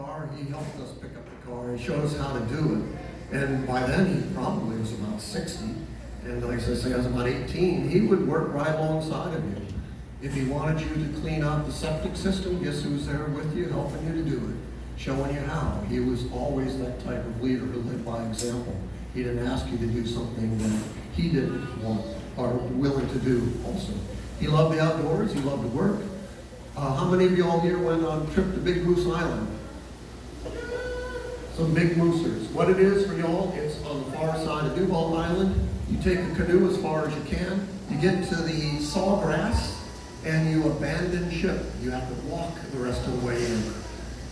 car. He helped us pick up the car. He showed us how to do it. And by then, he probably was about 60. And like I say, I was about 18. He would work right alongside of you. If he wanted you to clean out the septic system, guess who's there with you, helping you to do it, showing you how. He was always that type of leader who led by example. He didn't ask you to do something that he didn't want or willing to do also. He loved the outdoors. He loved to work. How many of y'all here went on a trip to Big Moose Island? Some big moosers. What it is for y'all, it's on the far side of Duval Island. You take a canoe as far as you can. You get to the sawgrass and you abandon ship. You have to walk the rest of the way in.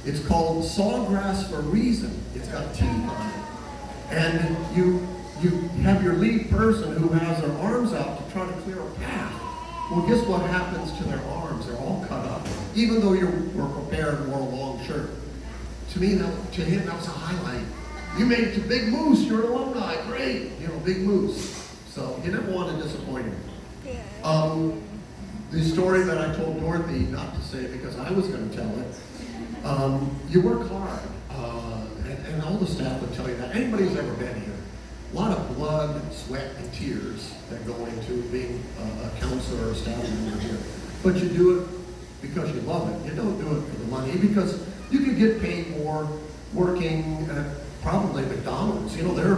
It's called sawgrass for a reason. It's got teeth on it. And you have your lead person who has their arms out to try to clear a path. Well, guess what happens to their arms? They're all cut up. Even though you were prepared and wore a long shirt. To me, to him, that was a highlight. You made it to Big Moose. You're an alumni. Great. Big Moose. So you never want to disappoint him. The story that I told Dorothy, not to say because I was going to tell it, you work hard. And all the staff would tell you that. Anybody who's ever been here, a lot of blood, sweat, and tears that go into being a counselor or a staff member here. But you do it because you love it. You don't do it for the money because you could get paid more working at probably McDonald's. Their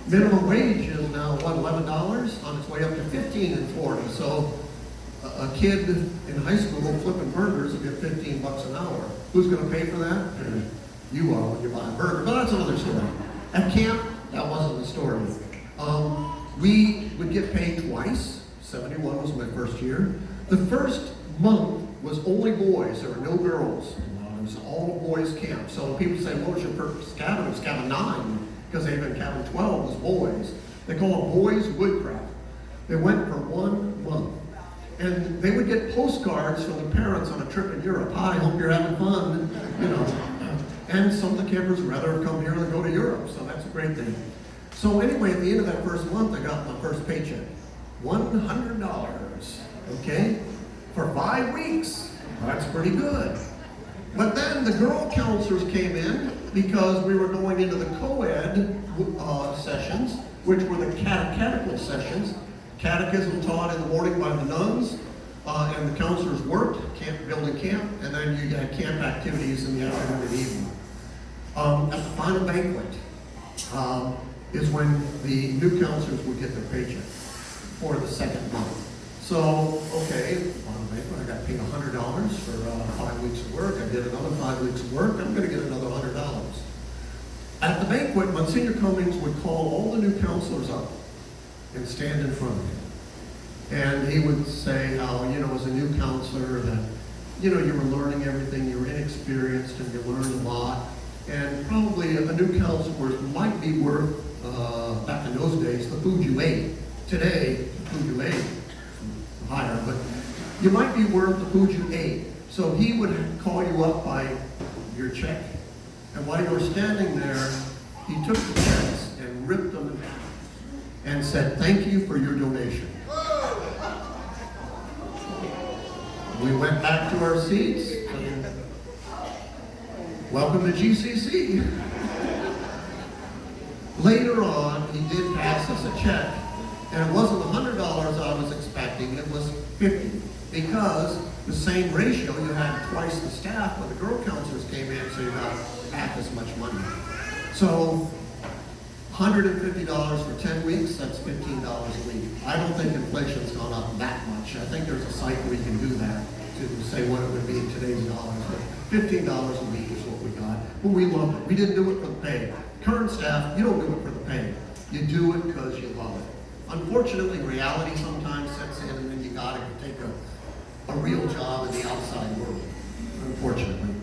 minimum wage is now, $11 on its way up to $15 in Florida. So a kid in high school flipping burgers will get $15 an hour. Who's going to pay for that? You are when you buy a burger. But that's another story. At camp, that wasn't the story. We would get paid twice. 71 was my first year. The first month was only boys. There were no girls. It was all boys camp. So people say, what was your first cabin? It was cabin 9, because they had cabin 12 was boys. They call it boys woodcraft. They went for 1 month. And they would get postcards from the parents on a trip in Europe. Hi, hope you're having fun, And some of the campers would rather have come here than go to Europe, so that's a great thing. So anyway, at the end of that first month, I got my first paycheck. $100, okay? For 5 weeks. That's pretty good. But then the girl counselors came in because we were going into the co-ed sessions, which were the catechetical sessions. Catechism taught in the morning by the nuns, and the counselors worked, building camp, and then you had camp activities in the afternoon and evening. At the final banquet is when the new counselors would get their paycheck for the second month. So, okay, final banquet, I got paid $100 for 5 weeks of work. I did another 5 weeks of work. I'm going to get another $100. At the banquet, Monsignor Cummings would call all the new counselors up and stand in front of him. And he would say how, as a new counselor that, you were learning everything, you were inexperienced and you learned a lot. And probably a new counselor might be worth, back in those days, the food you ate. Today, the food you ate is higher, but you might be worth the food you ate. So he would call you up by your check. And while you were standing there, he took the checks and ripped them in half and said, thank you for your donation. We went back to our seats. And welcome to GCC. Later on, he did pass us a check. And it wasn't $100 I was expecting, it was $50. Because the same ratio, you had twice the staff, but the girl counselors came in, so you got half as much money. So $150 for 10 weeks, that's $15 a week. I don't think inflation's gone up that much. I think there's a site where you can do that to say what it would be in today's dollars. But $15 a week is what we got. But we loved it. We didn't do it for the pay. Current staff, you don't do it for the pay. You do it because you love it. Unfortunately, reality sometimes sets in, and then you got to take a real job in the outside world, unfortunately.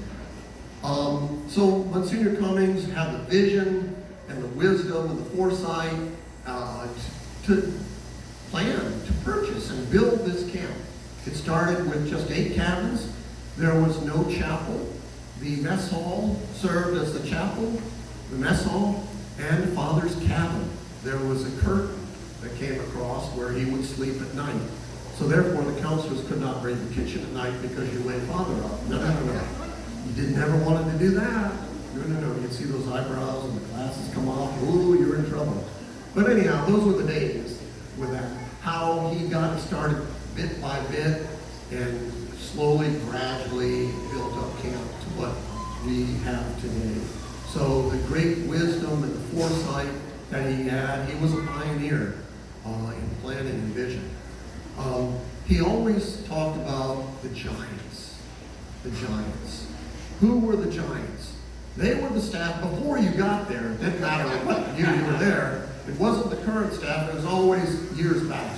So Monsignor Cummings had the vision and the wisdom and the foresight to plan, to purchase and build this camp. It started with just 8 cabins. There was no chapel. The mess hall served as the chapel, the mess hall, and Father's cabin. There was a curtain that came across where he would sleep at night. So therefore, the counselors could not bring the kitchen at night because you laid Father up. No. You didn't ever wanted to do that. No. You'd see those eyebrows and the glasses come off. Ooh, you're in trouble. But anyhow, those were the days with that. How he got started bit by bit and slowly, gradually built up camp to what we have today. So the great wisdom and the foresight that he had, he was a pioneer in planning and vision. He always talked about the giants. The giants. Who were the giants? They were the staff before you got there. It didn't matter what year you were there. It wasn't the current staff. It was always years back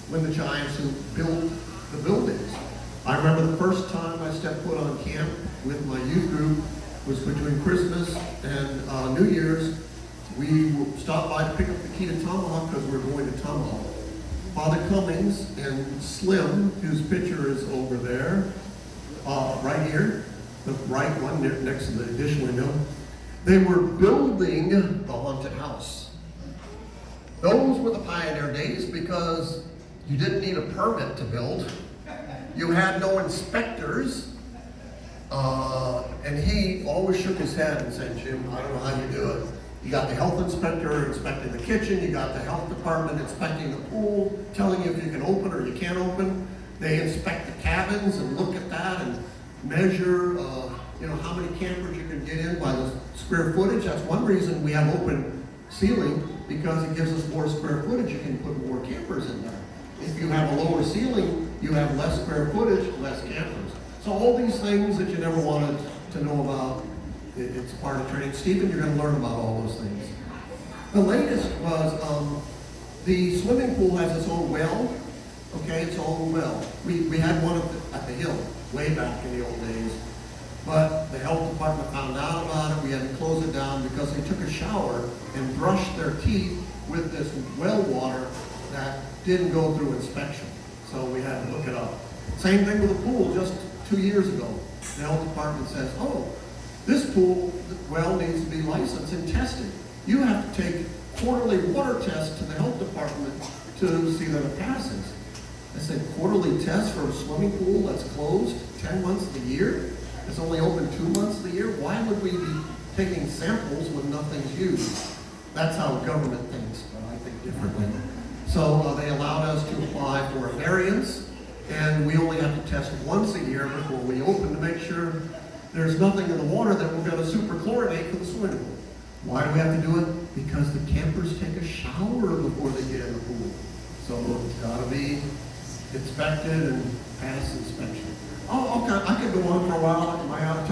when the giants who built the buildings. I remember the first time I stepped foot on camp with my youth group was between Christmas and New Year's. We stopped by to pick up the key to Tomahawk because we were going to Tomahawk. Father Cummings and Slim, whose picture is over there, right here, the right one next to the dish window, they were building the haunted house. Those were the pioneer days because you didn't need a permit to build. You had no inspectors. And he always shook his head and said, Jim, I don't know how you do it. You got the health inspector inspecting the kitchen, you got the health department inspecting the pool, telling you if you can open or you can't open. They inspect the cabins and look at that and measure how many campers you can get in by the square footage. That's one reason we have open ceiling, because it gives us more square footage. You can put more campers in there. If you have a lower ceiling, you have less square footage, less campers. So all these things that you never wanted to know about, it's part of training. Stephen, you're going to learn about all those things. The latest was the swimming pool has its own well. Okay, its own well. We had one at the hill way back in the old days, but the health department found out about it. We had to close it down because they took a shower and brushed their teeth with this well water that didn't go through inspection. So we had to look it up. Same thing with the pool just 2 years ago. The health department says, oh, this pool well needs to be licensed and tested. You have to take quarterly water tests to the health department to see that it passes. I said, quarterly tests for a swimming pool that's closed 10 months of the year? It's only open 2 months of the year? Why would we be taking samples when nothing's used? That's how government thinks, but I think differently. So they allowed us to apply for a variance, and we only have to test once a year before we open to make sure there's nothing in the water that we're going to superchlorinate for the swimming pool. Why do we have to do it? Because the campers take a shower before they get in the pool. So it's got to be inspected and pass inspection. Oh, okay, I could go on for a while. Am I out of time?